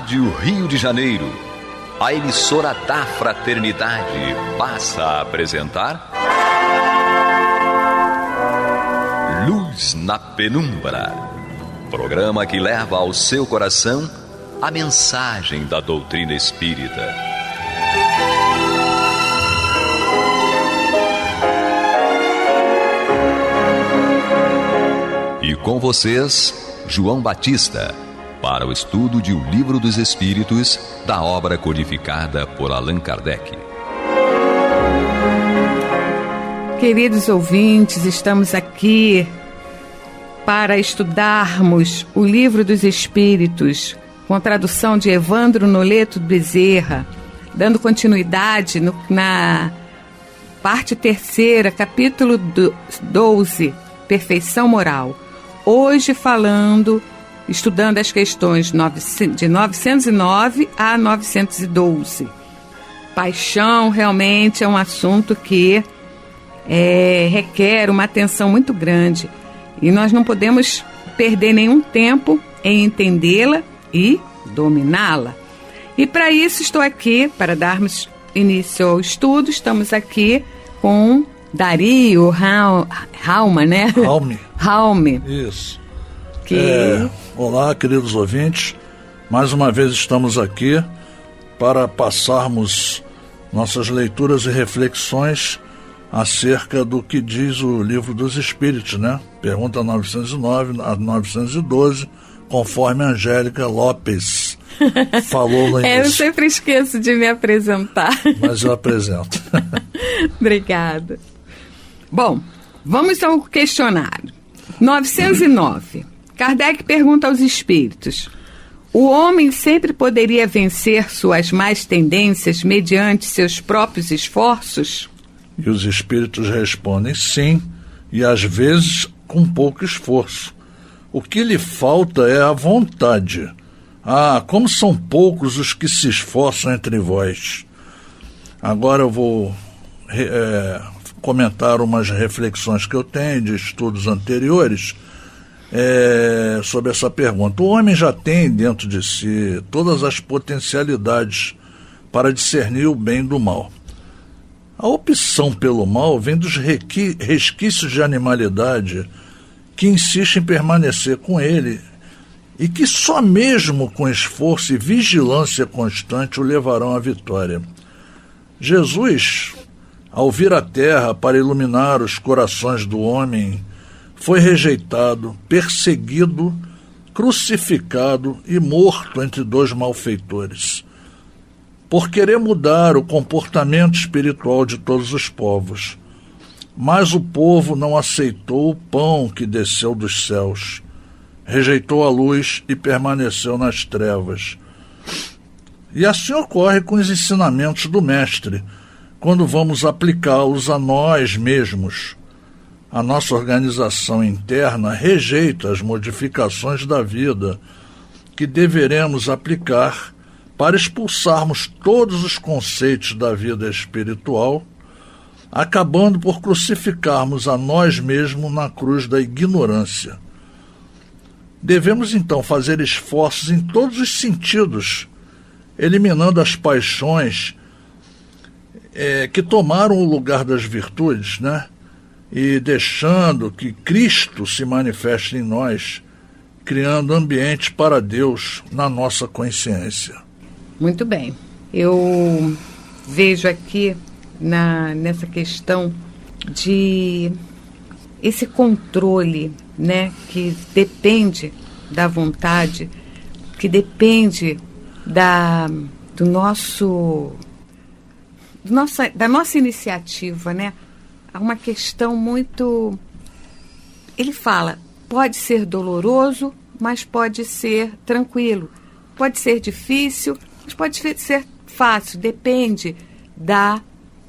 Rádio Rio de Janeiro, a emissora da fraternidade, passa a apresentar Luz na Penumbra, programa que leva ao seu coração a mensagem da doutrina espírita. E com vocês, João Batista, para o estudo de O Livro dos Espíritos, da obra codificada por Allan Kardec. Queridos ouvintes, estamos aqui para estudarmos O Livro dos Espíritos, com a tradução de Evandro Noleto Bezerra, dando continuidade na parte 3ª, capítulo 12, Perfeição Moral. Hoje estudando as questões de 909 a 912. Paixão realmente é um assunto que requer uma atenção muito grande. E nós não podemos perder nenhum tempo em entendê-la e dominá-la. E para isso estou aqui, para darmos início ao estudo, estamos aqui com Dario Raume, né? Raume. Isso. Olá, queridos ouvintes. Mais uma vez estamos aqui para passarmos nossas leituras e reflexões acerca do que diz o Livro dos Espíritos, né? Pergunta 909 a 912, conforme a Angélica Lopes falou no início. Eu sempre esqueço de me apresentar. Mas eu apresento. Obrigada. Bom, vamos ao questionário. 909. Kardec pergunta aos espíritos: o homem sempre poderia vencer suas más tendências mediante seus próprios esforços? E os espíritos respondem sim, e às vezes com pouco esforço. O que lhe falta é a vontade. Ah, como são poucos os que se esforçam entre vós. Agora eu vou comentar umas reflexões que eu tenho de estudos anteriores sobre essa pergunta. O homem já tem dentro de si todas as potencialidades para discernir o bem do mal. A opção pelo mal vem dos resquícios de animalidade que insiste em permanecer com ele e que só mesmo com esforço e vigilância constante o levarão à vitória. Jesus, ao vir à terra para iluminar os corações do homem, foi rejeitado, perseguido, crucificado e morto entre dois malfeitores, por querer mudar o comportamento espiritual de todos os povos. Mas o povo não aceitou o pão que desceu dos céus, rejeitou a luz e permaneceu nas trevas. E assim ocorre com os ensinamentos do Mestre, quando vamos aplicá-los a nós mesmos. A nossa organização interna rejeita as modificações da vida que deveremos aplicar para expulsarmos todos os conceitos da vida espiritual, acabando por crucificarmos a nós mesmos na cruz da ignorância. Devemos então fazer esforços em todos os sentidos, eliminando as paixões que tomaram o lugar das virtudes, né? E deixando que Cristo se manifeste em nós, criando ambiente para Deus na nossa consciência. Muito bem. Eu vejo aqui nessa questão de esse controle, né, que depende da vontade, que depende da nossa iniciativa, né? Há uma questão muito... Ele fala, pode ser doloroso, mas pode ser tranquilo. Pode ser difícil, mas pode ser fácil. Depende da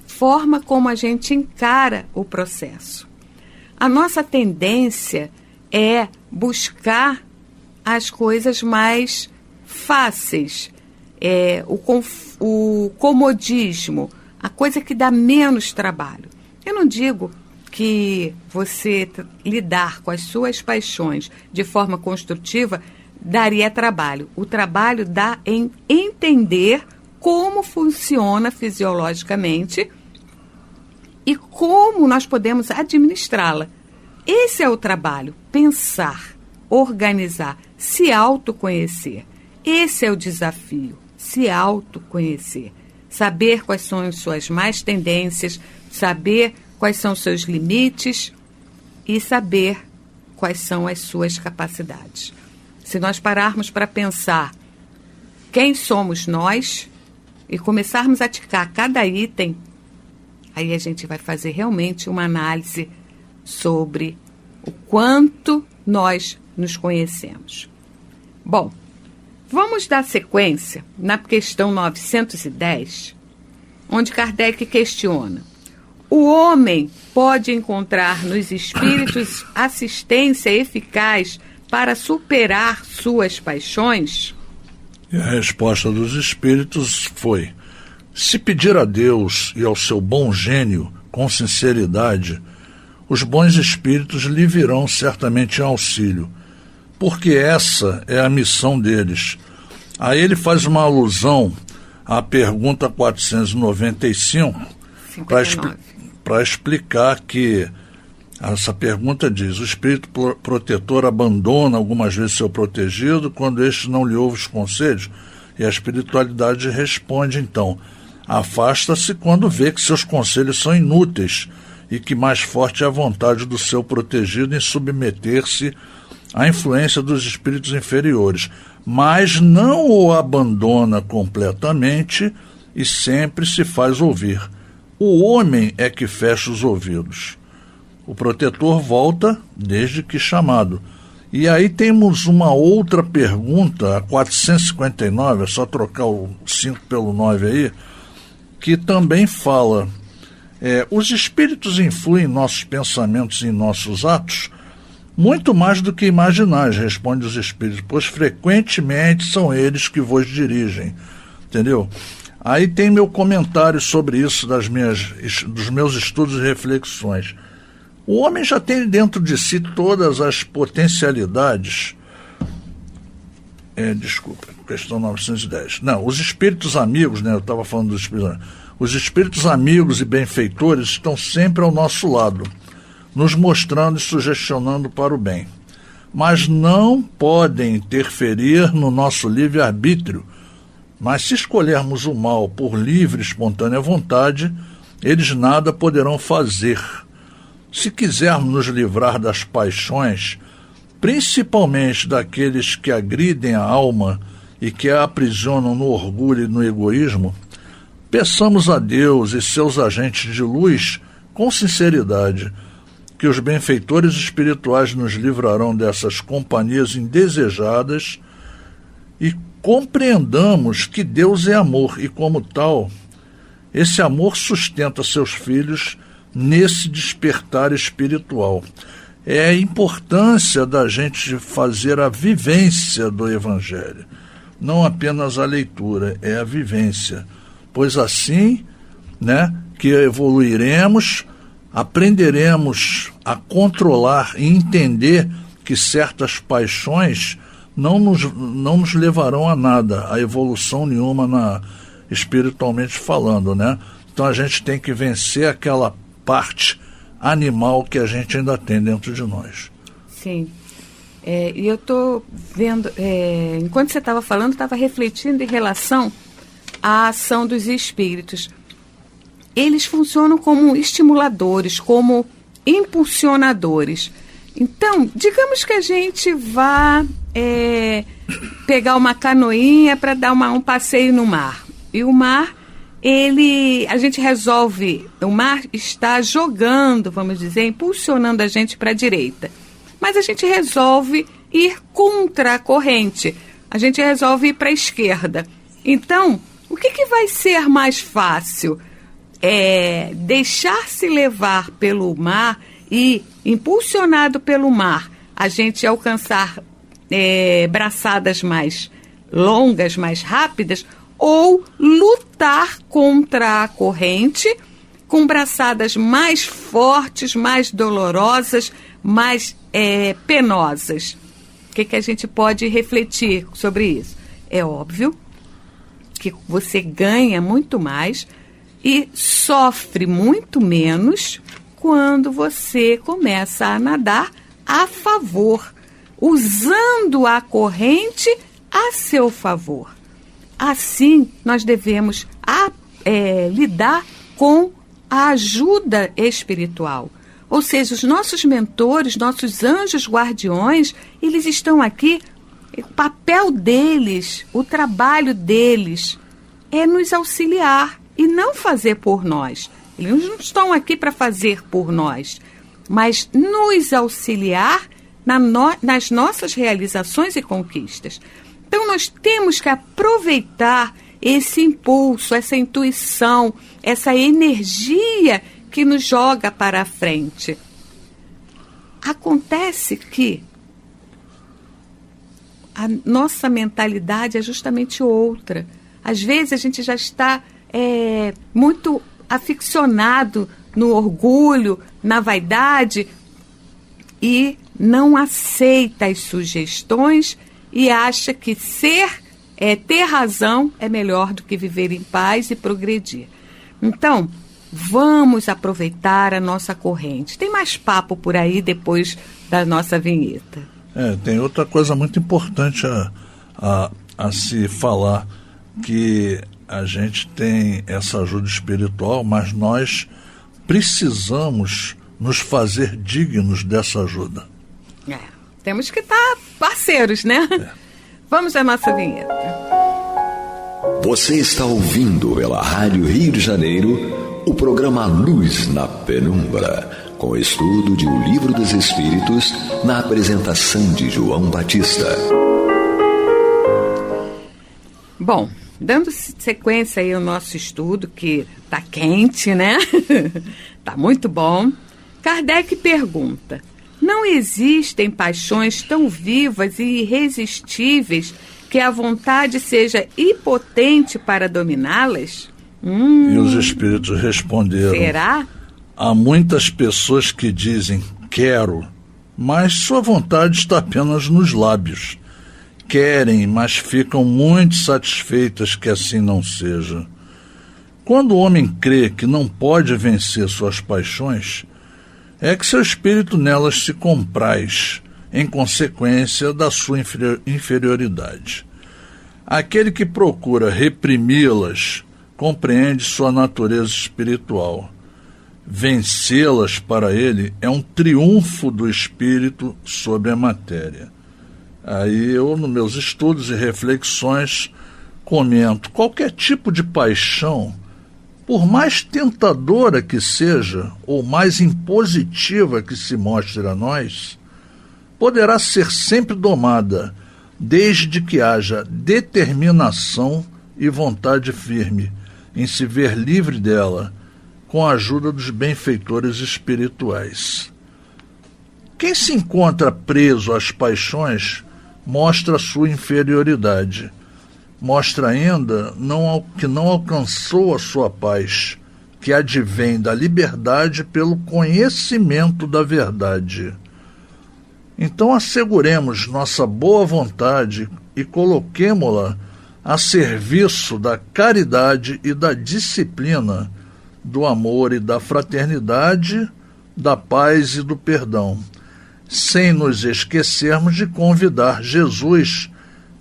forma como a gente encara o processo. A nossa tendência é buscar as coisas mais fáceis, o comodismo, a coisa que dá menos trabalho. Eu não digo que você lidar com as suas paixões de forma construtiva daria trabalho. O trabalho dá em entender como funciona fisiologicamente e como nós podemos administrá-la. Esse é o trabalho, pensar, organizar, se autoconhecer. Esse é o desafio, se autoconhecer. Saber quais são as suas más tendências, saber quais são os seus limites e saber quais são as suas capacidades. Se nós pararmos para pensar quem somos nós e começarmos a ticar cada item, aí a gente vai fazer realmente uma análise sobre o quanto nós nos conhecemos. Bom, vamos dar sequência na questão 910, onde Kardec questiona: o homem pode encontrar nos espíritos assistência eficaz para superar suas paixões? E a resposta dos espíritos foi: se pedir a Deus e ao seu bom gênio com sinceridade, os bons espíritos lhe virão certamente em auxílio, porque essa é a missão deles. Aí ele faz uma alusão à pergunta 495 para explicar que essa pergunta diz: o espírito protetor abandona algumas vezes seu protegido quando este não lhe ouve os conselhos? E a espiritualidade responde então: afasta-se quando vê que seus conselhos são inúteis e que mais forte é a vontade do seu protegido em submeter-se à influência dos espíritos inferiores, mas não o abandona completamente e sempre se faz ouvir. O homem é que fecha os ouvidos. O protetor volta desde que chamado. E aí temos uma outra pergunta, a 459, é só trocar o 5 pelo 9 aí, que também fala: os espíritos influem em nossos pensamentos e em nossos atos? Muito mais do que imaginais, responde os espíritos, pois frequentemente são eles que vos dirigem. Entendeu? Aí tem meu comentário sobre isso dos meus estudos e reflexões. O homem já tem dentro de si todas as potencialidades. Desculpa, questão 910. Não, os espíritos amigos, né? Eu estava falando dos espíritos amigos. Os espíritos amigos e benfeitores estão sempre ao nosso lado, nos mostrando e sugestionando para o bem. Mas não podem interferir no nosso livre-arbítrio. Mas se escolhermos o mal por livre e espontânea vontade, eles nada poderão fazer. Se quisermos nos livrar das paixões, principalmente daqueles que agridem a alma e que a aprisionam no orgulho e no egoísmo, peçamos a Deus e seus agentes de luz, com sinceridade, que os benfeitores espirituais nos livrarão dessas companhias indesejadas e compreendamos que Deus é amor e, como tal, esse amor sustenta seus filhos nesse despertar espiritual. É a importância da gente fazer a vivência do Evangelho, não apenas a leitura, é a vivência, pois assim, né, que evoluiremos, aprenderemos a controlar e entender que certas paixões não nos levarão a nada, a evolução nenhuma espiritualmente falando, né? Então a gente tem que vencer aquela parte animal que a gente ainda tem dentro de nós. Sim. E eu estou vendo, enquanto você estava falando, estava refletindo em relação à ação dos espíritos. Eles funcionam como estimuladores, como impulsionadores. Então, digamos que a gente vá pegar uma canoinha para dar um passeio no mar. E o mar, a gente resolve, o mar está jogando, vamos dizer, impulsionando a gente para a direita. Mas a gente resolve ir contra a corrente. A gente resolve ir para a esquerda. Então, o que vai ser mais fácil? Deixar-se levar pelo mar e, impulsionado pelo mar, a gente alcançar braçadas mais longas, mais rápidas, ou lutar contra a corrente com braçadas mais fortes, mais dolorosas, mais penosas. O que a gente pode refletir sobre isso? É óbvio que você ganha muito mais e sofre muito menos quando você começa a nadar a favor, usando a corrente a seu favor. Assim, nós devemos lidar com a ajuda espiritual. Ou seja, os nossos mentores, nossos anjos guardiões, eles estão aqui, o papel deles, o trabalho deles é nos auxiliar e não fazer por nós. Eles não estão aqui para fazer por nós, mas nos auxiliar nas nossas realizações e conquistas. Então, nós temos que aproveitar esse impulso, essa intuição, essa energia que nos joga para a frente. Acontece que a nossa mentalidade é justamente outra. Às vezes a gente já está muito aficionado no orgulho, na vaidade e não aceita as sugestões e acha que ter razão é melhor do que viver em paz e progredir. Então, vamos aproveitar a nossa corrente. Tem mais papo por aí depois da nossa vinheta. Tem outra coisa muito importante a se falar, que a gente tem essa ajuda espiritual, mas nós precisamos nos fazer dignos dessa ajuda. Temos que estar parceiros, né? Vamos à nossa vinheta. Você está ouvindo pela Rádio Rio de Janeiro o programa Luz na Penumbra, com estudo de O Livro dos Espíritos, na apresentação de João Batista. Bom, dando sequência aí ao nosso estudo, que está quente, né? Está muito bom. Kardec pergunta: não existem paixões tão vivas e irresistíveis que a vontade seja impotente para dominá-las? E os espíritos responderam: será? Há muitas pessoas que dizem quero, mas sua vontade está apenas nos lábios. Querem, mas ficam muito satisfeitas que assim não seja. Quando o homem crê que não pode vencer suas paixões, é que seu espírito nelas se compraz, em consequência da sua inferioridade. Aquele que procura reprimi-las compreende sua natureza espiritual. Vencê-las para ele é um triunfo do espírito sobre a matéria. Aí eu, nos meus estudos e reflexões, comento: qualquer tipo de paixão, por mais tentadora que seja, ou mais impositiva que se mostre a nós, poderá ser sempre domada, desde que haja determinação e vontade firme em se ver livre dela, com a ajuda dos benfeitores espirituais. Quem se encontra preso às paixões mostra sua inferioridade, mostra ainda que não alcançou a sua paz, que advém da liberdade pelo conhecimento da verdade. Então asseguremos nossa boa vontade e coloquemo-la a serviço da caridade e da disciplina, do amor e da fraternidade, da paz e do perdão, sem nos esquecermos de convidar Jesus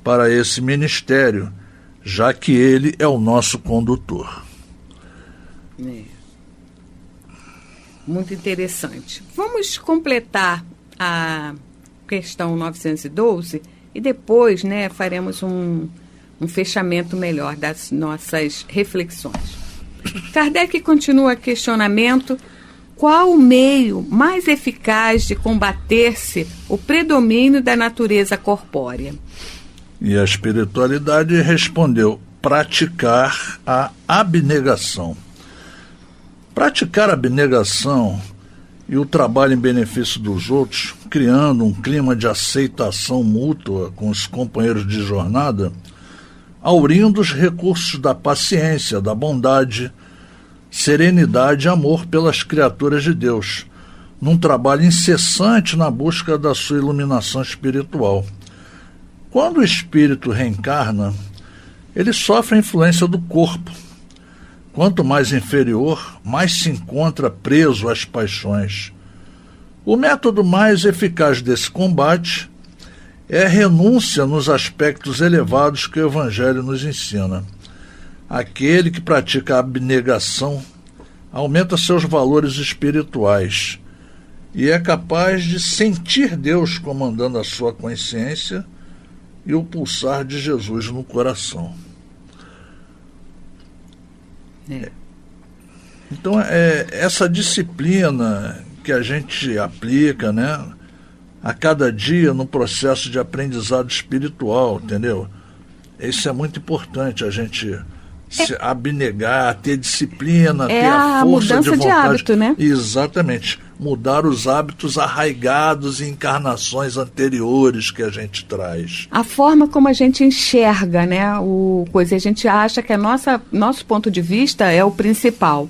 para esse ministério, já que ele é o nosso condutor. Muito interessante. Vamos completar a questão 912 e depois, faremos um fechamento melhor das nossas reflexões. Kardec continua questionamento: qual o meio mais eficaz de combater-se o predomínio da natureza corpórea? E a espiritualidade respondeu: praticar a abnegação. Praticar a abnegação e o trabalho em benefício dos outros, criando um clima de aceitação mútua com os companheiros de jornada, aurindo os recursos da paciência, da bondade, serenidade e amor pelas criaturas de Deus, num trabalho incessante na busca da sua iluminação espiritual, Quando o espírito reencarna, ele sofre a influência do corpo. Quanto mais inferior, mais se encontra preso às paixões. O método mais eficaz desse combate é a renúncia nos aspectos elevados que o Evangelho nos ensina. Aquele que pratica a abnegação aumenta seus valores espirituais e é capaz de sentir Deus comandando a sua consciência e o pulsar de Jesus no coração. Então, essa disciplina que a gente aplica, né, a cada dia no processo de aprendizado espiritual, entendeu? Isso é muito importante, a gente se abnegar, ter disciplina, ter a força de vontade. De hábito, né? Exatamente. Mudar os hábitos arraigados em encarnações anteriores que a gente traz. A forma como a gente enxerga, né, a gente acha que nosso ponto de vista é o principal.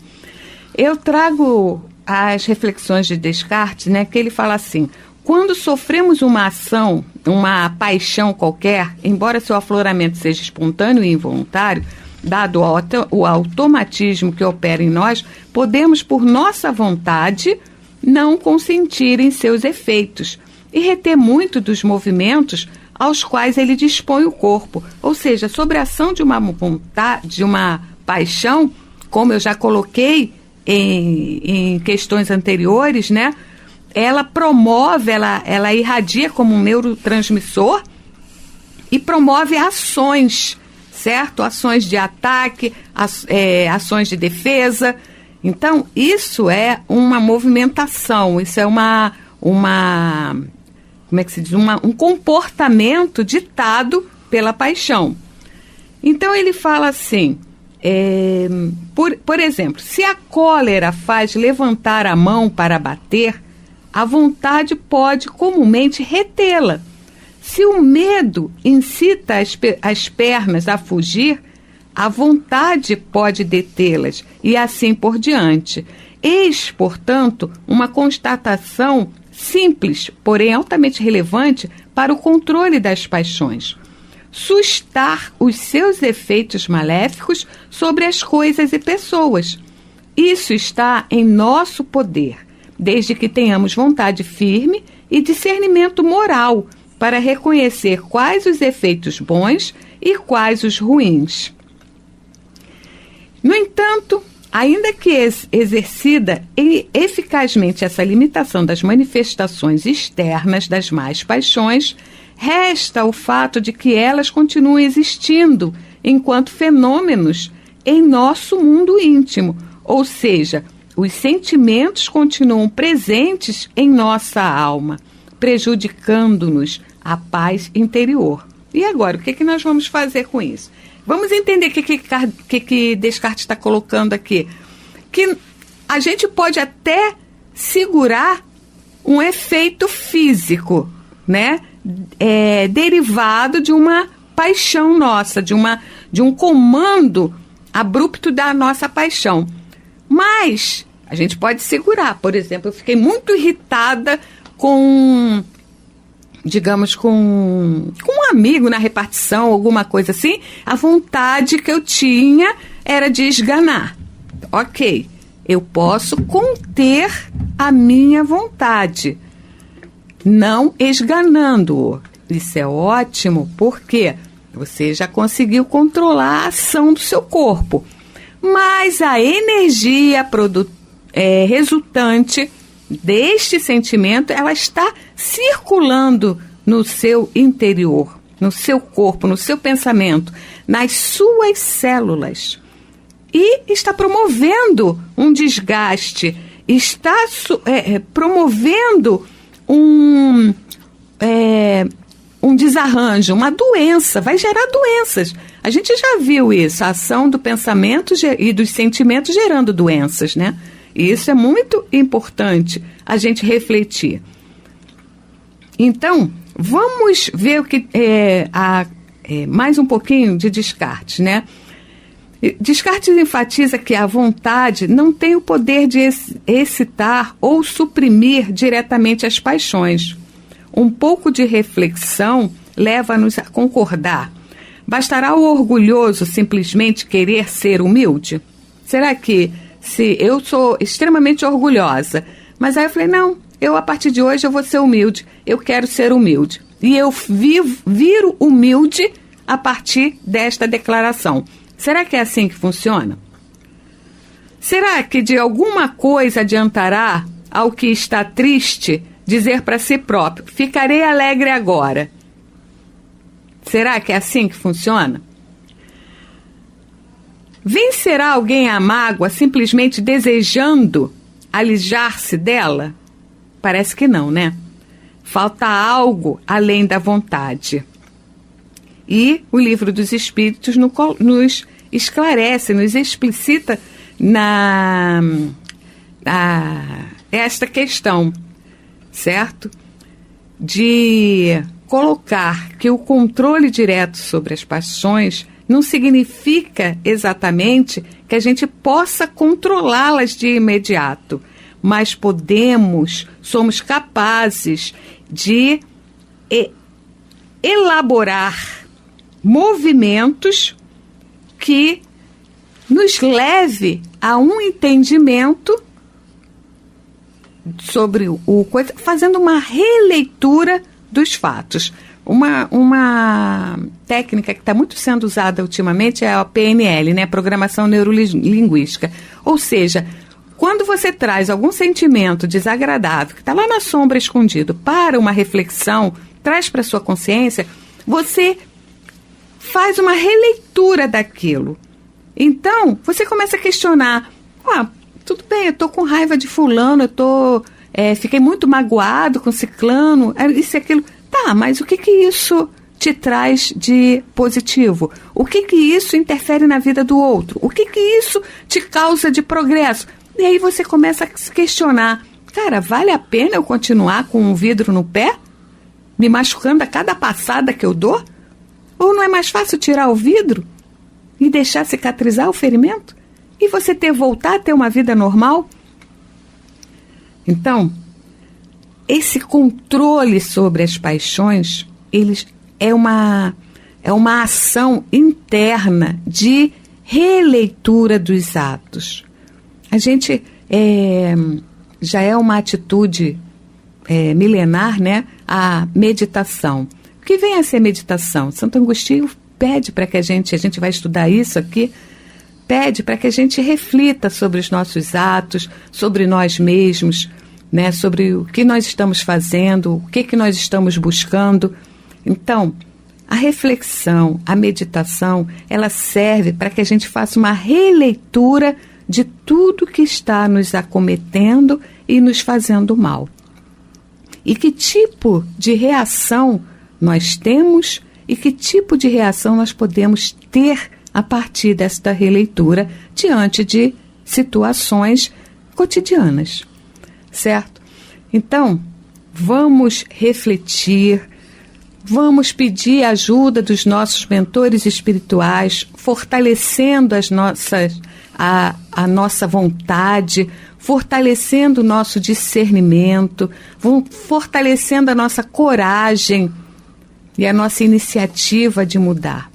Eu trago as reflexões de Descartes, né, que ele fala assim: quando sofremos uma ação, uma paixão qualquer, embora seu afloramento seja espontâneo e involuntário, dado o automatismo que opera em nós, podemos, por nossa vontade, não consentir em seus efeitos e reter muito dos movimentos aos quais ele dispõe o corpo. Ou seja, sobre a ação de uma vontade, de uma paixão, como eu já coloquei em questões anteriores, né? Ela promove, ela irradia como um neurotransmissor e promove ações, certo? Ações de ataque, ações de defesa. Então, isso é uma movimentação, isso é como é que se diz? Um comportamento ditado pela paixão. Então, ele fala assim, por exemplo, se a cólera faz levantar a mão para bater, a vontade pode comumente retê-la. Se o medo incita as pernas a fugir, a vontade pode detê-las e assim por diante. Eis, portanto, uma constatação simples, porém altamente relevante para o controle das paixões. Sustar os seus efeitos maléficos sobre as coisas e pessoas. Isso está em nosso poder, desde que tenhamos vontade firme e discernimento moral para reconhecer quais os efeitos bons e quais os ruins. No entanto, ainda que exercida eficazmente essa limitação das manifestações externas das más paixões, resta o fato de que elas continuam existindo enquanto fenômenos em nosso mundo íntimo, ou seja, os sentimentos continuam presentes em nossa alma, prejudicando-nos a paz interior. E agora, o que nós vamos fazer com isso? Vamos entender o que Descartes está colocando aqui. Que a gente pode até segurar um efeito físico, né? Derivado de uma paixão nossa, de um comando abrupto da nossa paixão. Mas a gente pode segurar. Por exemplo, eu fiquei muito irritada com um amigo na repartição, alguma coisa assim. A vontade que eu tinha era de esganar. Ok, eu posso conter a minha vontade, não esganando-o. Isso é ótimo, porque você já conseguiu controlar a ação do seu corpo. Mas a energia resultante deste sentimento, ela está circulando no seu interior, no seu corpo, no seu pensamento, nas suas células. E está promovendo um desgaste, está promovendo um desarranjo, uma doença, vai gerar doenças. A gente já viu isso, a ação do pensamento e dos sentimentos gerando doenças, né? E isso é muito importante a gente refletir. Então, vamos ver mais um pouquinho de Descartes, né? Descartes enfatiza que a vontade não tem o poder de excitar ou suprimir diretamente as paixões. Um pouco de reflexão leva-nos a concordar? Bastará o orgulhoso simplesmente querer ser humilde? Será que, se eu sou extremamente orgulhosa, mas aí eu falei, não, eu a partir de hoje eu vou ser humilde, eu quero ser humilde. E eu viro humilde a partir desta declaração. Será que é assim que funciona? Será que de alguma coisa adiantará ao que está triste dizer para si próprio, ficarei alegre agora? Será que é assim que funciona? Vencerá alguém a mágoa simplesmente desejando alijar-se dela? Parece que não, né? Falta algo além da vontade. E o Livro dos Espíritos nos esclarece, nos explicita esta questão, certo? De colocar que o controle direto sobre as paixões não significa exatamente que a gente possa controlá-las de imediato, mas somos capazes de elaborar movimentos que nos leve a um entendimento sobre fazendo uma releitura dos fatos. Uma técnica que está muito sendo usada ultimamente é a PNL, né? Programação Neurolinguística. Ou seja, quando você traz algum sentimento desagradável, que está lá na sombra escondido, para uma reflexão, traz para a sua consciência, você faz uma releitura daquilo. Então, você começa a questionar, tudo bem, eu estou com raiva de fulano, fiquei muito magoado com ciclano, isso e aquilo. Tá, mas o que isso te traz de positivo? O que isso interfere na vida do outro? O que isso te causa de progresso? E aí você começa a se questionar, cara, vale a pena eu continuar com um vidro no pé? Me machucando a cada passada que eu dou? Ou não é mais fácil tirar o vidro e deixar cicatrizar o ferimento? E você voltar a ter uma vida normal? Então, esse controle sobre as paixões, é uma ação interna de releitura dos atos. A gente já é uma atitude milenar, né? A meditação. O que vem a ser meditação? Santo Agostinho pede para que a gente vai estudar isso aqui, pede para que a gente reflita sobre os nossos atos, sobre nós mesmos, né, sobre o que nós estamos fazendo, o que nós estamos buscando. Então, a reflexão, a meditação, ela serve para que a gente faça uma releitura de tudo que está nos acometendo e nos fazendo mal. E que tipo de reação nós temos e que tipo de reação nós podemos ter a partir desta releitura diante de situações cotidianas. Certo? Então, vamos refletir, vamos pedir a ajuda dos nossos mentores espirituais, fortalecendo a nossa vontade, fortalecendo o nosso discernimento, fortalecendo a nossa coragem e a nossa iniciativa de mudar.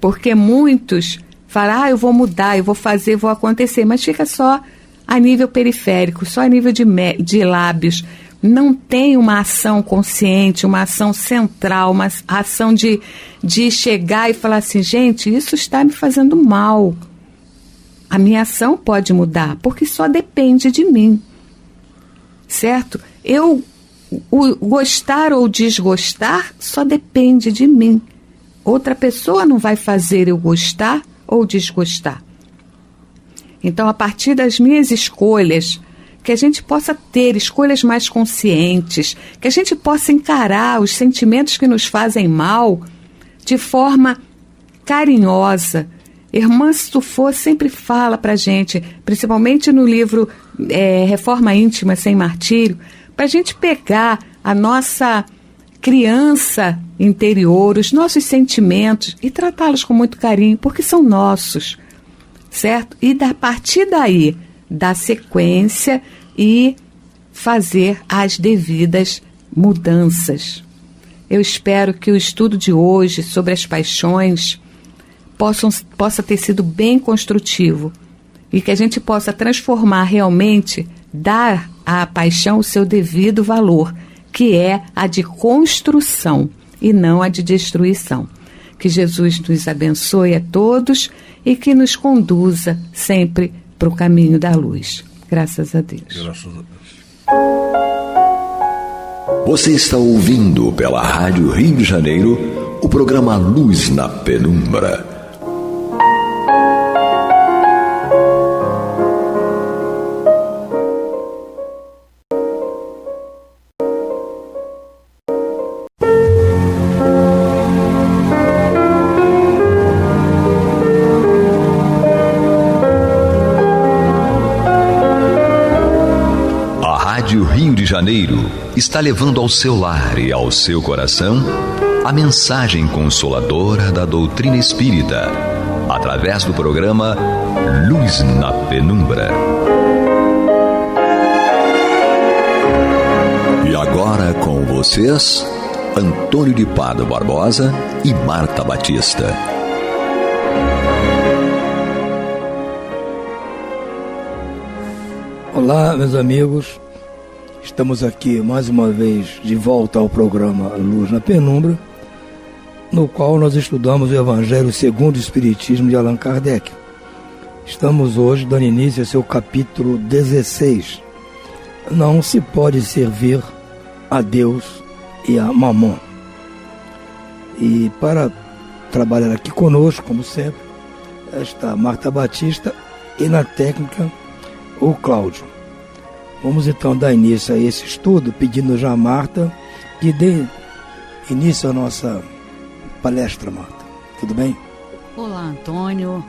Porque muitos falam, eu vou mudar, eu vou fazer, vou acontecer, mas fica só a nível periférico, só a nível de lábios. Não tem uma ação consciente, uma ação central, uma ação de chegar e falar assim, gente, isso está me fazendo mal. A minha ação pode mudar, porque só depende de mim. Certo? O gostar ou desgostar só depende de mim. Outra pessoa não vai fazer eu gostar ou desgostar. Então, a partir das minhas escolhas, que a gente possa ter escolhas mais conscientes, que a gente possa encarar os sentimentos que nos fazem mal de forma carinhosa. Irmã Stufo sempre fala para a gente, principalmente no livro Reforma Íntima Sem Martírio, para a gente pegar a nossa criança interior, os nossos sentimentos e tratá-los com muito carinho, porque são nossos. Certo? E a partir daí, dar sequência e fazer as devidas mudanças. eu espero que o estudo de hoje sobre as paixões possa ter sido bem construtivo e que a gente possa transformar realmente, dar à paixão o seu devido valor, que é a de construção e não a de destruição. Que Jesus nos abençoe a todos e que nos conduza sempre para o caminho da luz. Graças a Deus. Graças a Deus. Você está ouvindo pela Rádio Rio de Janeiro o programa Luz na Penumbra. Rio de Janeiro está levando ao seu lar e ao seu coração a mensagem consoladora da doutrina espírita, através do programa Luz na Penumbra. E agora com vocês, Antônio de Pádua Barbosa e Marta Batista. Olá, meus amigos. Estamos aqui mais uma vez de volta ao programa Luz na Penumbra, no qual nós estudamos o Evangelho segundo o Espiritismo de Allan Kardec. Estamos hoje dando início ao seu capítulo 16. Não se pode servir a Deus e a Mamon. E para trabalhar aqui conosco, como sempre, está Marta Batista e na técnica o Cláudio. Vamos então dar início a esse estudo, pedindo já a Marta que dê início à nossa palestra, Marta. Tudo bem? Olá, Antônio.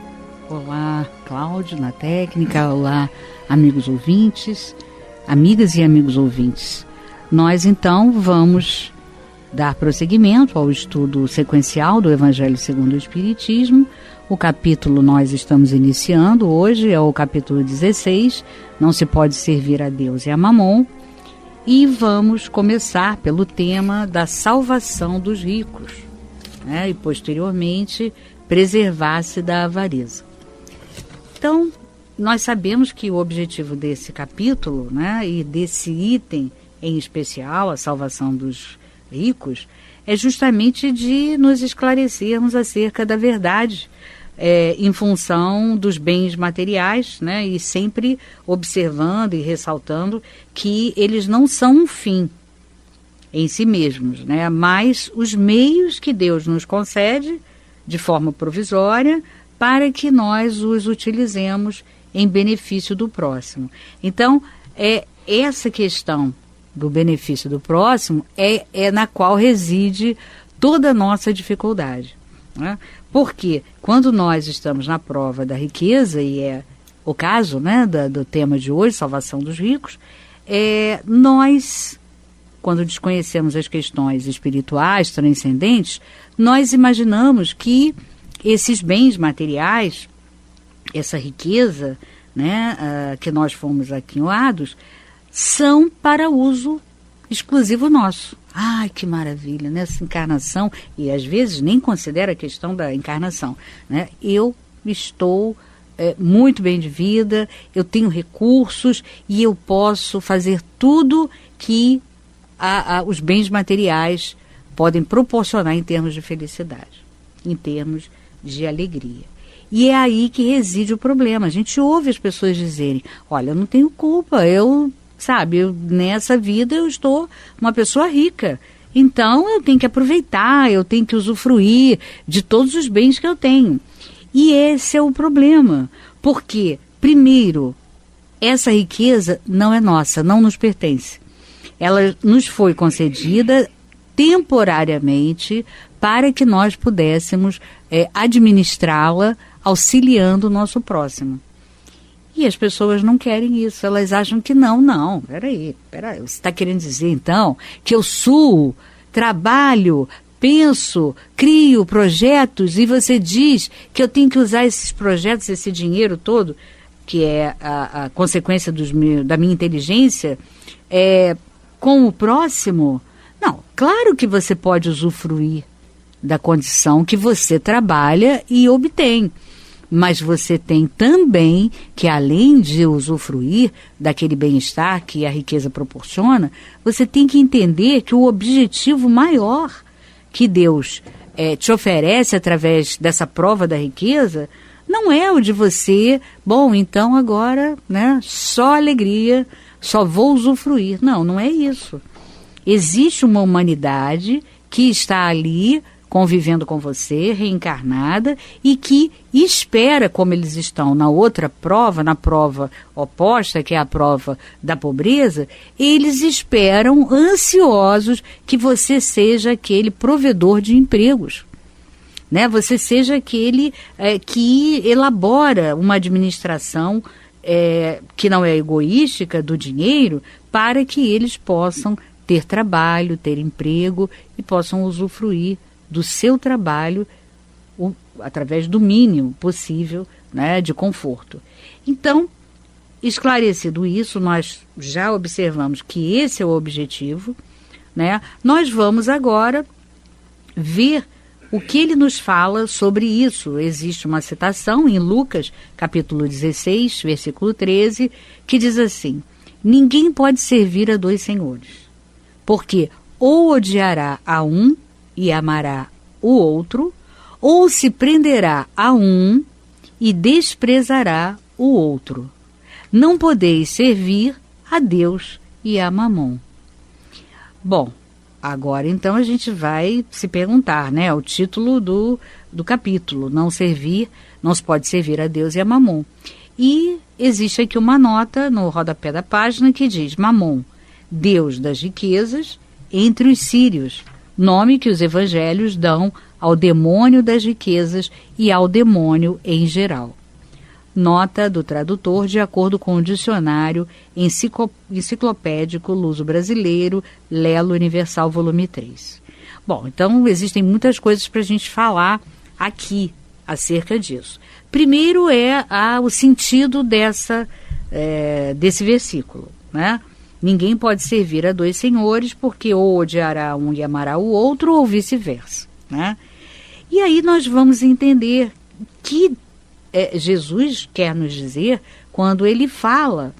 Olá, Cláudio, na técnica. Olá, amigos ouvintes, amigas e amigos ouvintes. Nós então vamos dar prosseguimento ao estudo sequencial do Evangelho segundo o Espiritismo. O capítulo nós estamos iniciando hoje é o capítulo 16, não se pode servir a Deus e a Mamon, e vamos começar pelo tema da salvação dos ricos, né, e posteriormente preservar-se da avareza. Então, nós sabemos que o objetivo desse capítulo, né, e desse item em especial, a salvação dos ricos, é justamente de nos esclarecermos acerca da verdade, em função dos bens materiais, né, e sempre observando e ressaltando que eles não são um fim em si mesmos, né, mas os meios que Deus nos concede de forma provisória para que nós os utilizemos em benefício do próximo. Então, essa questão do benefício do próximo é na qual reside toda a nossa dificuldade, né? Porque quando nós estamos na prova da riqueza, e é o caso, né, do tema de hoje, salvação dos ricos, nós, quando desconhecemos as questões espirituais, transcendentes, nós imaginamos que esses bens materiais, essa riqueza, né, que nós fomos aquinhoados, são para uso exclusivo nosso. Ai, que maravilha, nessa encarnação, e às vezes nem considera a questão da encarnação, né? Eu estou muito bem de vida, eu tenho recursos e eu posso fazer tudo que os bens materiais podem proporcionar em termos de felicidade, em termos de alegria. E é aí que reside o problema. A gente ouve as pessoas dizerem, olha, eu não tenho culpa, nessa vida eu estou uma pessoa rica, então eu tenho que aproveitar, eu tenho que usufruir de todos os bens que eu tenho. E esse é o problema, porque, primeiro, essa riqueza não é nossa, não nos pertence. Ela nos foi concedida temporariamente para que nós pudéssemos administrá-la auxiliando o nosso próximo. E as pessoas não querem isso, elas acham que não, peraí, você está querendo dizer então que eu suo, trabalho, penso, crio projetos e você diz que eu tenho que usar esses projetos, esse dinheiro todo, que é a consequência da minha inteligência, com o próximo? Não, claro que você pode usufruir da condição que você trabalha e obtém. Mas você tem também que, além de usufruir daquele bem-estar que a riqueza proporciona, você tem que entender que o objetivo maior que Deus te oferece através dessa prova da riqueza não é o de você, bom, então agora, né, só alegria, só vou usufruir. Não, não é isso. Existe uma humanidade que está ali convivendo com você, reencarnada, e que espera, como eles estão na outra prova, na prova oposta, que é a prova da pobreza, eles esperam ansiosos que você seja aquele provedor de empregos, né? Você seja aquele que elabora uma administração que não é egoística do dinheiro, para que eles possam ter trabalho, ter emprego e possam usufruir do seu trabalho através do mínimo possível, né, de conforto. Então, esclarecido isso, nós já observamos que esse é o objetivo, né? Nós vamos agora ver o que ele nos fala sobre isso. Existe uma citação em Lucas, capítulo 16, versículo 13, que diz assim: ninguém pode servir a dois senhores, porque ou odiará a um e amará o outro, ou se prenderá a um e desprezará o outro. Não podeis servir a Deus e a Mamon. Bom, agora então a gente vai se perguntar, né? O título do capítulo, não se pode servir a Deus e a Mamon. E existe aqui uma nota no rodapé da página que diz: Mamon, Deus das riquezas entre os sírios, nome que os evangelhos dão ao demônio das riquezas e ao demônio em geral. Nota do tradutor de acordo com o dicionário enciclopédico luso-brasileiro, Lelo Universal, volume 3. Bom, então existem muitas coisas para a gente falar aqui acerca disso. Primeiro é o sentido desse versículo, né? Ninguém pode servir a dois senhores, porque ou odiará um e amará o outro, ou vice-versa, né? E aí nós vamos entender que Jesus quer nos dizer quando ele fala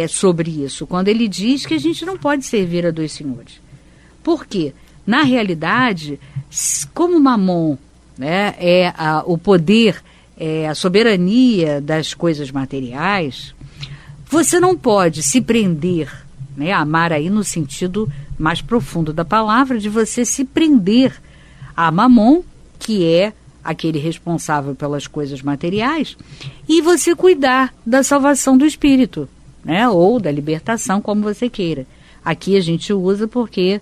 sobre isso, quando ele diz que a gente não pode servir a dois senhores. Por quê? Na realidade, como Mamon, né, o poder, a soberania das coisas materiais, você não pode se prender, né, amar aí no sentido mais profundo da palavra, de você se prender a Mamon, que é aquele responsável pelas coisas materiais, e você cuidar da salvação do espírito, né, ou da libertação, como você queira. Aqui a gente usa porque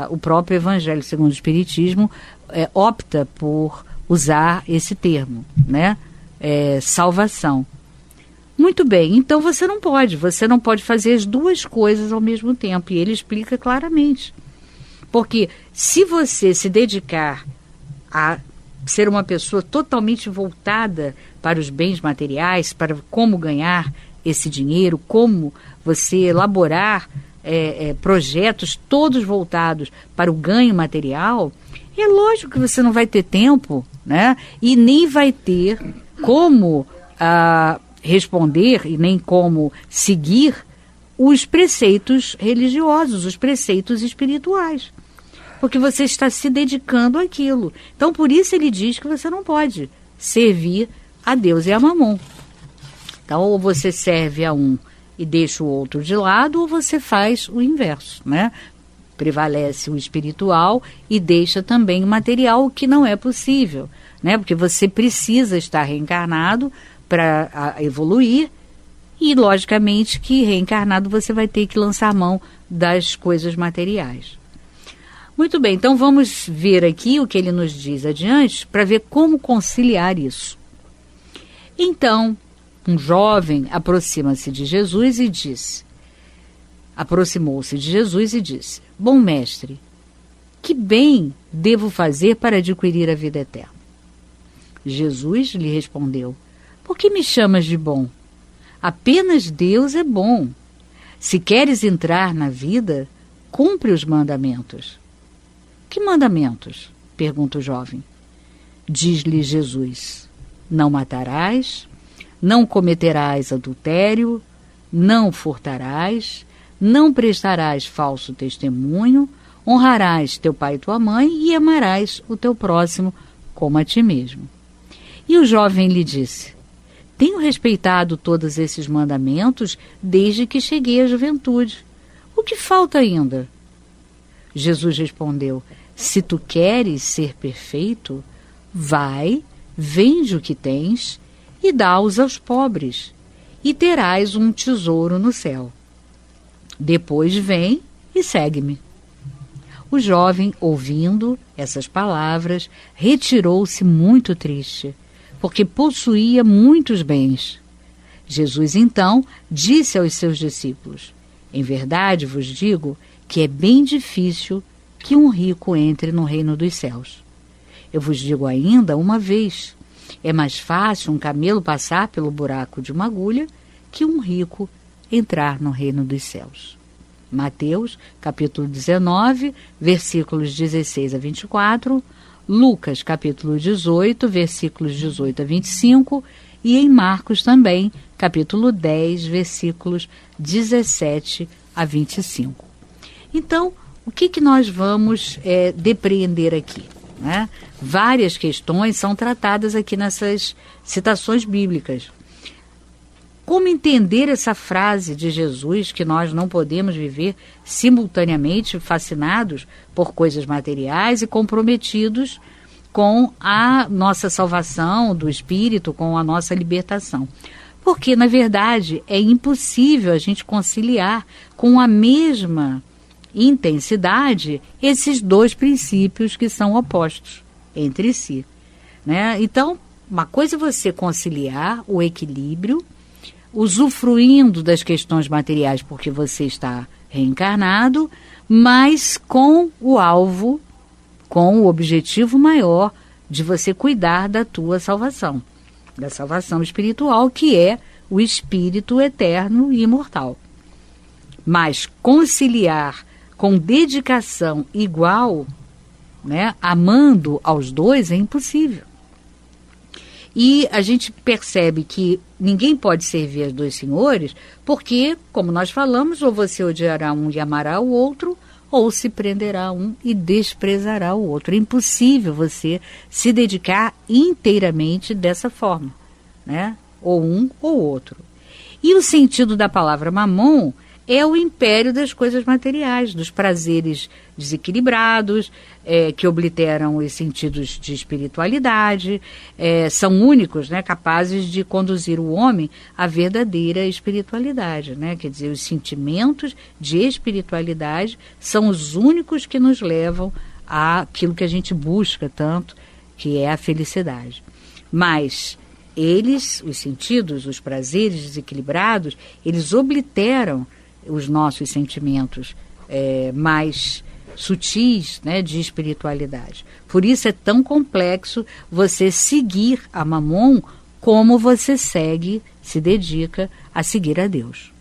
o próprio Evangelho segundo o Espiritismo opta por usar esse termo, né, salvação. Muito bem, então você não pode fazer as duas coisas ao mesmo tempo, e ele explica claramente. Porque se você se dedicar a ser uma pessoa totalmente voltada para os bens materiais, para como ganhar esse dinheiro, como você elaborar projetos todos voltados para o ganho material, é lógico que você não vai ter tempo, né? E nem vai ter como responder e nem como seguir os preceitos religiosos, os preceitos espirituais, porque você está se dedicando àquilo. Então, por isso ele diz que você não pode servir a Deus e a Mamon. Então, ou você serve a um e deixa o outro de lado, ou você faz o inverso, né? Prevalece o espiritual e deixa também o material, o que não é possível, né? Porque você precisa estar reencarnado para evoluir, e logicamente que reencarnado você vai ter que lançar mão das coisas materiais. Muito bem, então vamos ver aqui o que ele nos diz adiante para ver como conciliar isso. Então, um jovem aproximou-se de Jesus e disse: Bom mestre, que bem devo fazer para adquirir a vida eterna? Jesus lhe respondeu: Por que me chamas de bom? Apenas Deus é bom. Se queres entrar na vida, cumpre os mandamentos. Que mandamentos? Pergunta o jovem. Diz-lhe Jesus: não matarás, não cometerás adultério, não furtarás, não prestarás falso testemunho, honrarás teu pai e tua mãe e amarás o teu próximo como a ti mesmo. E o jovem lhe disse: tenho respeitado todos esses mandamentos desde que cheguei à juventude. O que falta ainda? Jesus respondeu: se tu queres ser perfeito, vai, vende o que tens e dá-os aos pobres, e terás um tesouro no céu. Depois vem e segue-me. O jovem, ouvindo essas palavras, retirou-se muito triste, porque possuía muitos bens. Jesus, então, disse aos seus discípulos: em verdade vos digo que é bem difícil que um rico entre no reino dos céus. Eu vos digo ainda uma vez: é mais fácil um camelo passar pelo buraco de uma agulha que um rico entrar no reino dos céus. Mateus, capítulo 19, versículos 16 a 24, Lucas, capítulo 18, versículos 18 a 25, e em Marcos também, capítulo 10, versículos 17 a 25. Então, o que nós vamos depreender aqui? Né? Várias questões são tratadas aqui nessas citações bíblicas. Como entender essa frase de Jesus, que nós não podemos viver simultaneamente fascinados por coisas materiais e comprometidos com a nossa salvação do espírito, com a nossa libertação? Porque, na verdade, é impossível a gente conciliar com a mesma intensidade esses dois princípios que são opostos entre si, né? Então, uma coisa é você conciliar o equilíbrio, usufruindo das questões materiais porque você está reencarnado, mas com o alvo, com o objetivo maior de você cuidar da tua salvação, da salvação espiritual, que é o espírito eterno e imortal. Mas conciliar com dedicação igual, né, amando aos dois, é impossível. E a gente percebe que ninguém pode servir aos dois senhores porque, como nós falamos, ou você odiará um e amará o outro, ou se prenderá a um e desprezará o outro. É impossível você se dedicar inteiramente dessa forma, né? Ou um ou outro. E o sentido da palavra mamon é o império das coisas materiais, dos prazeres desequilibrados, que obliteram os sentidos de espiritualidade, são únicos, né, capazes de conduzir o homem à verdadeira espiritualidade, né? Quer dizer, os sentimentos de espiritualidade são os únicos que nos levam àquilo que a gente busca tanto, que é a felicidade. Mas eles, os sentidos, os prazeres desequilibrados, eles obliteram os nossos sentimentos mais sutis, né, de espiritualidade. Por isso é tão complexo você seguir a Mamon como você se dedica a seguir a Deus.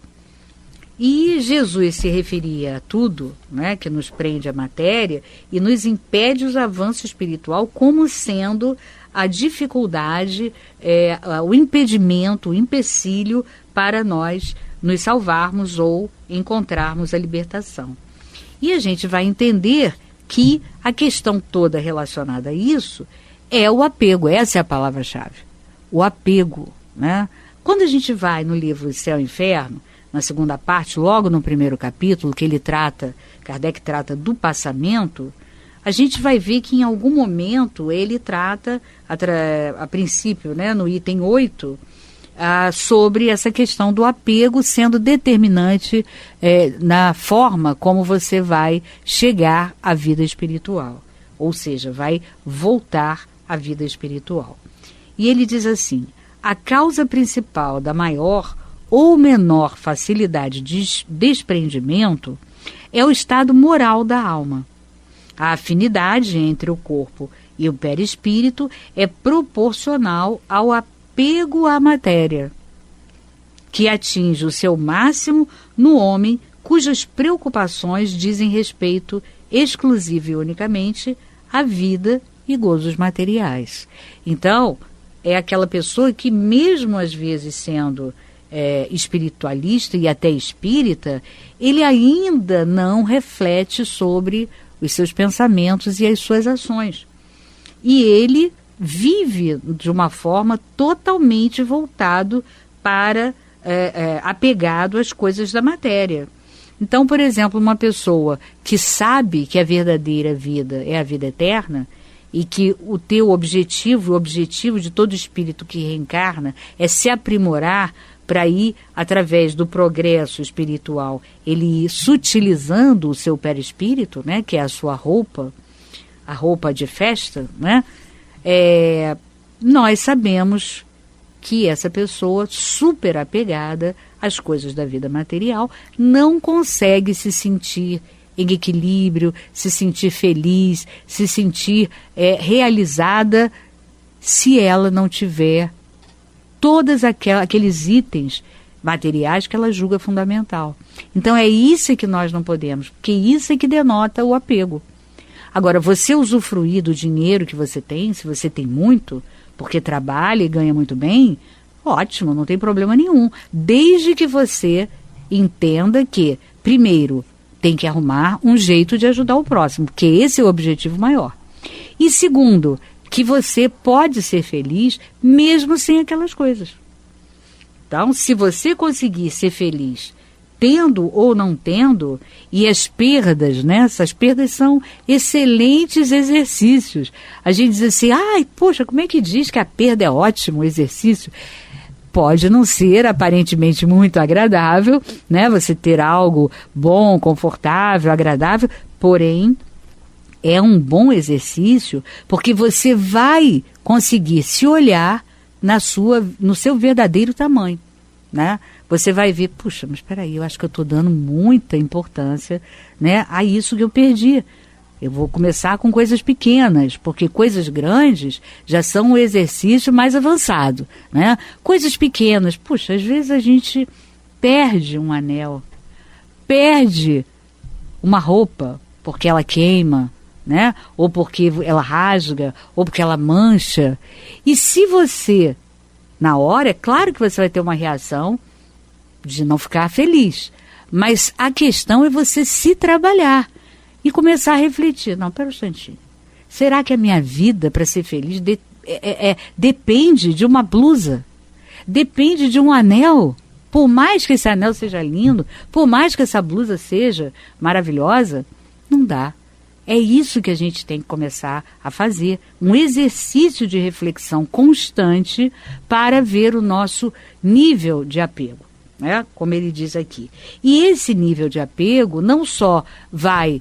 E Jesus se referia a tudo, né, que nos prende à matéria e nos impede o avanço espiritual como sendo a dificuldade, o impedimento, o empecilho para nós nos salvarmos ou encontrarmos a libertação. E a gente vai entender que a questão toda relacionada a isso é o apego. Essa é a palavra-chave. O apego, né? Quando a gente vai no livro Céu e Inferno, na segunda parte, logo no primeiro capítulo, que Kardec trata do passamento, a gente vai ver que em algum momento ele trata, a princípio, né, no item 8, sobre essa questão do apego sendo determinante na forma como você vai chegar à vida espiritual, ou seja, vai voltar à vida espiritual. E ele diz assim: a causa principal da maior ou menor facilidade de desprendimento é o estado moral da alma. A afinidade entre o corpo e o perispírito é proporcional ao apego à matéria, que atinge o seu máximo no homem cujas preocupações dizem respeito exclusiva e unicamente à vida e gozos materiais. Então, é aquela pessoa que, mesmo às vezes sendo espiritualista e até espírita, ele ainda não reflete sobre os seus pensamentos e as suas ações. E ele vive de uma forma totalmente voltado para, apegado às coisas da matéria. Então, por exemplo, uma pessoa que sabe que a verdadeira vida é a vida eterna, e que o teu objetivo, o objetivo de todo espírito que reencarna, é se aprimorar para ir, através do progresso espiritual, ele ir sutilizando o seu perispírito, né, que é a sua roupa, a roupa de festa, né, nós sabemos que essa pessoa, super apegada às coisas da vida material, não consegue se sentir em equilíbrio, se sentir feliz, se sentir realizada, se ela não tiver todos aqueles itens materiais que ela julga fundamental. Então é isso que nós não podemos, porque isso é que denota o apego. Agora, você usufruir do dinheiro que você tem, se você tem muito, porque trabalha e ganha muito bem, ótimo, não tem problema nenhum, desde que você entenda que, primeiro, tem que arrumar um jeito de ajudar o próximo, porque esse é o objetivo maior. E segundo, que você pode ser feliz mesmo sem aquelas coisas. Então, se você conseguir ser feliz tendo ou não tendo, e as perdas, né? Essas perdas são excelentes exercícios. A gente diz assim, poxa, como é que diz que a perda é ótimo exercício? Pode não ser aparentemente muito agradável, né? Você ter algo bom, confortável, agradável, porém é um bom exercício porque você vai conseguir se olhar no seu verdadeiro tamanho, né? Você vai ver, puxa, mas espera aí, eu acho que eu estou dando muita importância, né, a isso que eu perdi. Eu vou começar com coisas pequenas, porque coisas grandes já são um exercício mais avançado, né? Coisas pequenas, puxa, às vezes a gente perde um anel, perde uma roupa, porque ela queima, né? Ou porque ela rasga, ou porque ela mancha. E se você, na hora, é claro que você vai ter uma reação de não ficar feliz, mas a questão é você se trabalhar e começar a refletir. Não, pera um instantinho. Será que a minha vida, para ser feliz, depende de uma blusa? Depende de um anel? Por mais que esse anel seja lindo, por mais que essa blusa seja maravilhosa, não dá. É isso que a gente tem que começar a fazer. Um exercício de reflexão constante para ver o nosso nível de apego, né? Como ele diz aqui. E esse nível de apego não só vai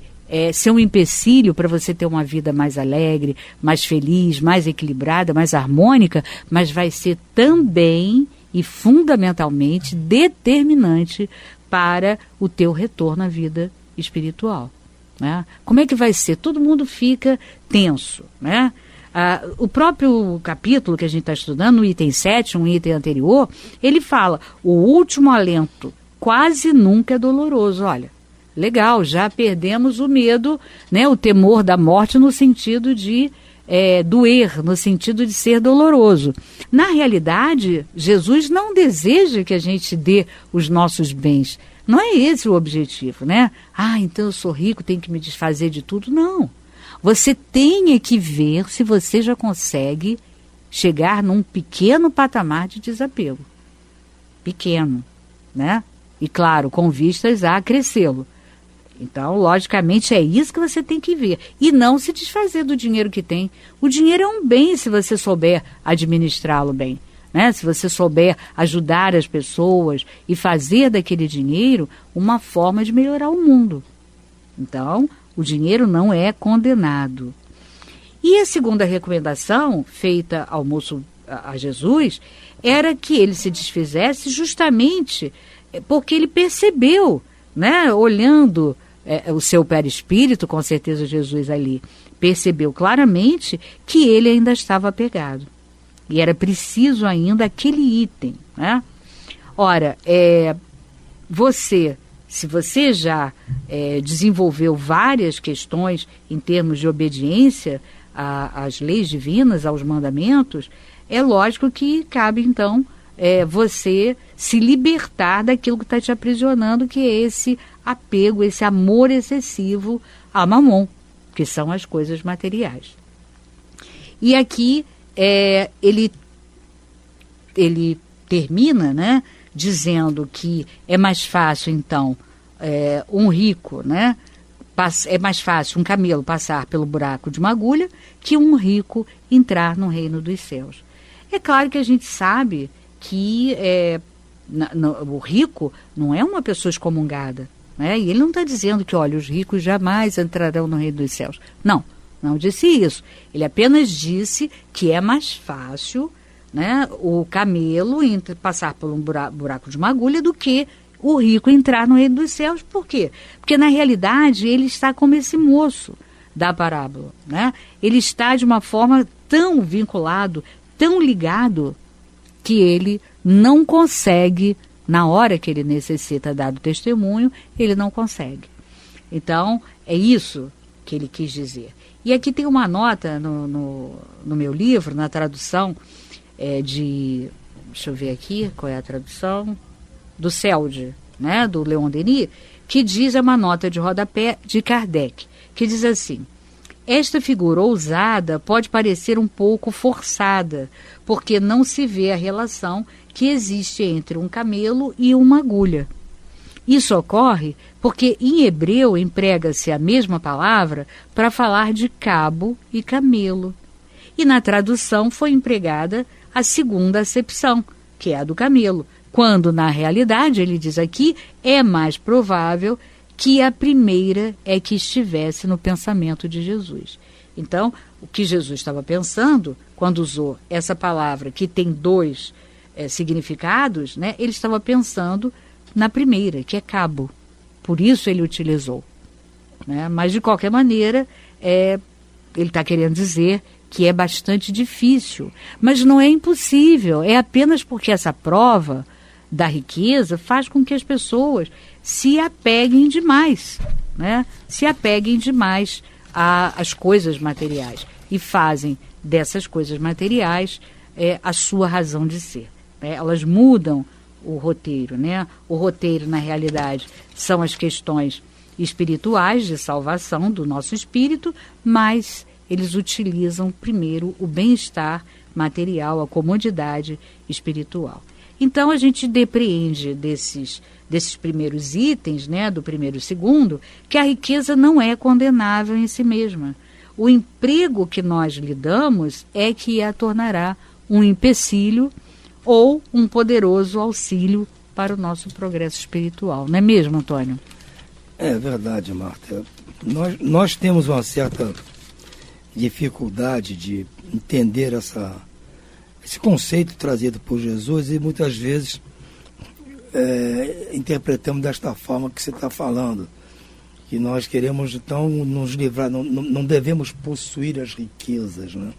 ser um empecilho para você ter uma vida mais alegre, mais feliz, mais equilibrada, mais harmônica, mas vai ser também e fundamentalmente determinante para o teu retorno à vida espiritual, né? Como é que vai ser? Todo mundo fica tenso, né? O próprio capítulo que a gente está estudando, no item 7, um item anterior, ele fala, o último alento quase nunca é doloroso. Olha, legal, já perdemos o medo, né, o temor da morte no sentido de doer, no sentido de ser doloroso. Na realidade, Jesus não deseja que a gente dê os nossos bens. Não é esse o objetivo, né? Então eu sou rico, tenho que me desfazer de tudo. Não. Você tem que ver se você já consegue chegar num pequeno patamar de desapego. Pequeno, né? E claro, com vistas a crescê-lo. Então, logicamente, é isso que você tem que ver. E não se desfazer do dinheiro que tem. O dinheiro é um bem se você souber administrá-lo bem, né? Se você souber ajudar as pessoas e fazer daquele dinheiro uma forma de melhorar o mundo. Então, o dinheiro não é condenado. E a segunda recomendação feita ao moço, a Jesus, era que ele se desfizesse justamente porque ele percebeu, né, olhando o seu perispírito, com certeza Jesus ali percebeu claramente que ele ainda estava apegado. E era preciso ainda aquele item, né? Ora, você se você já desenvolveu várias questões em termos de obediência às leis divinas, aos mandamentos, é lógico que cabe, então, você se libertar daquilo que está te aprisionando, que é esse apego, esse amor excessivo a mamon, que são as coisas materiais. E aqui ele termina, né, dizendo que é mais fácil, então, um rico, né, é mais fácil um camelo passar pelo buraco de uma agulha que um rico entrar no reino dos céus. É claro que a gente sabe que o rico não é uma pessoa excomungada, né? E ele não está dizendo que, olha, os ricos jamais entrarão no reino dos céus. Não disse isso. Ele apenas disse que é mais fácil, né, o camelo passar por um buraco de uma agulha do que o rico entrar no reino dos céus. Por quê? Porque, na realidade, ele está como esse moço da parábola, né? Ele está de uma forma tão vinculado, tão ligado, que ele não consegue, na hora que ele necessita dar o testemunho, ele não consegue. Então, é isso que ele quis dizer. E aqui tem uma nota no meu livro, na tradução deixa eu ver aqui, qual é a tradução? Do Celde, né, do Leon Denis, que diz, uma nota de rodapé de Kardec, que diz assim: esta figura ousada pode parecer um pouco forçada, porque não se vê a relação que existe entre um camelo e uma agulha. Isso ocorre porque em hebreu emprega-se a mesma palavra para falar de cabo e camelo. E na tradução foi empregada a segunda acepção, que é a do camelo, quando na realidade, ele diz aqui, é mais provável que a primeira é que estivesse no pensamento de Jesus. Então, o que Jesus estava pensando, quando usou essa palavra, que tem dois significados, né, ele estava pensando na primeira, que é cabo. Por isso ele utilizou. Né? Mas, de qualquer maneira, ele está querendo dizer que é bastante difícil. Mas não é impossível, é apenas porque essa prova da riqueza faz com que as pessoas se apeguem demais, né? Se apeguem demais às coisas materiais e fazem dessas coisas materiais a sua razão de ser, né? Elas mudam o roteiro, né? O roteiro, na realidade, são as questões espirituais de salvação do nosso espírito, mas eles utilizam primeiro o bem-estar material, a comodidade espiritual. Então, a gente depreende desses primeiros itens, né, do primeiro e segundo, que a riqueza não é condenável em si mesma. O emprego que nós lhe damos é que a tornará um empecilho ou um poderoso auxílio para o nosso progresso espiritual. Não é mesmo, Antônio? É verdade, Marta. Nós temos uma certa dificuldade de entender esse conceito trazido por Jesus e muitas vezes interpretamos desta forma que você está falando, que nós queremos então nos livrar, não devemos possuir as riquezas, né?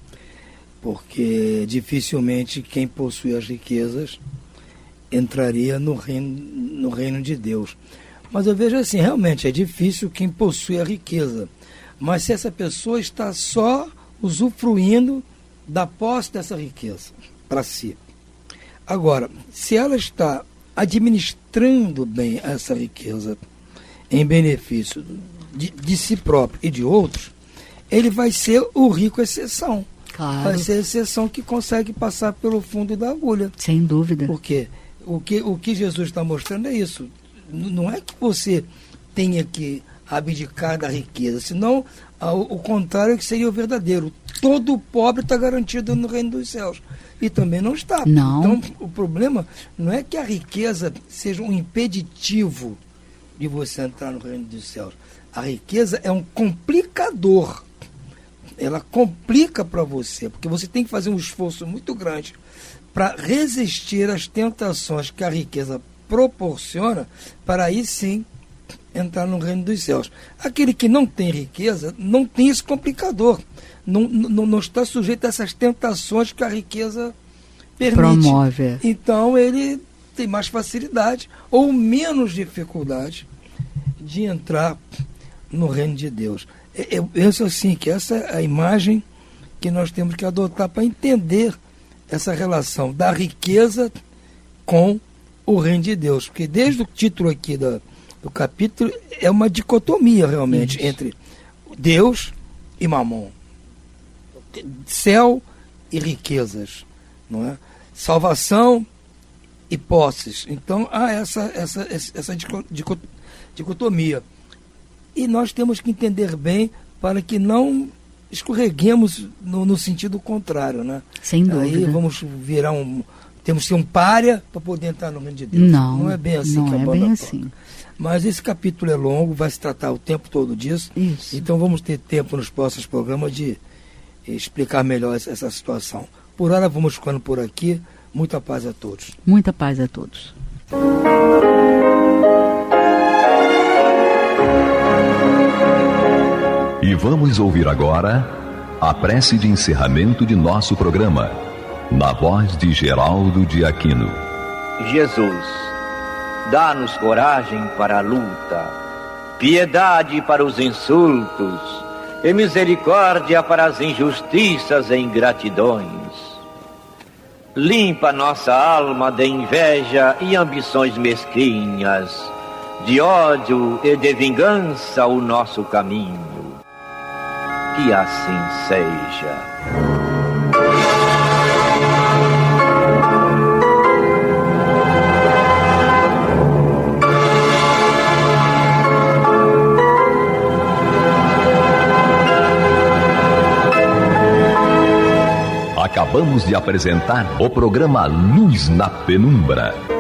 Porque dificilmente quem possui as riquezas entraria no reino de Deus. Mas eu vejo assim, realmente é difícil quem possui a riqueza, mas se essa pessoa está só usufruindo da posse dessa riqueza para si. Agora, se ela está administrando bem essa riqueza em benefício de si próprio e de outros, ele vai ser o rico exceção. Claro. Vai ser a exceção que consegue passar pelo fundo da agulha. Sem dúvida. Porque o que Jesus está mostrando é isso. Não é que você tenha que abdicar da riqueza, senão o contrário que seria o verdadeiro. Todo pobre está garantido no reino dos céus. E também não está. Não. Então, o problema não é que a riqueza seja um impeditivo de você entrar no reino dos céus. A riqueza é um complicador. Ela complica para você, porque você tem que fazer um esforço muito grande para resistir às tentações que a riqueza proporciona, para aí sim entrar no reino dos céus. Aquele que não tem riqueza não tem esse complicador, não está sujeito a essas tentações que a riqueza permite. Promove. Então ele tem mais facilidade ou menos dificuldade de entrar no reino de Deus. Eu penso assim, que essa é a imagem que nós temos que adotar para entender essa relação da riqueza com o reino de Deus. Porque desde o título aqui do capítulo, é uma dicotomia realmente entre Deus e Mamon. Céu e riquezas, não é? Salvação e posses. Então há essa dicotomia. E nós temos que entender bem para que não escorreguemos no sentido contrário, né? Sem dúvida. Aí vamos virar temos que ser um pária para poder entrar no reino de Deus. Não é bem assim não que a é banda bem toca. assim. Mas esse capítulo é longo, vai se tratar o tempo todo disso. Isso. Então vamos ter tempo nos próximos programas de explicar melhor essa situação. Por hora vamos ficando por aqui. Muita paz a todos. Muita paz a todos. E vamos ouvir agora a prece de encerramento de nosso programa, na voz de Geraldo de Aquino. Jesus, dá-nos coragem para a luta, piedade para os insultos e misericórdia para as injustiças e ingratidões. Limpa nossa alma de inveja e ambições mesquinhas, de ódio e de vingança o nosso caminho. Que assim seja. Acabamos de apresentar o programa Luz na Penumbra.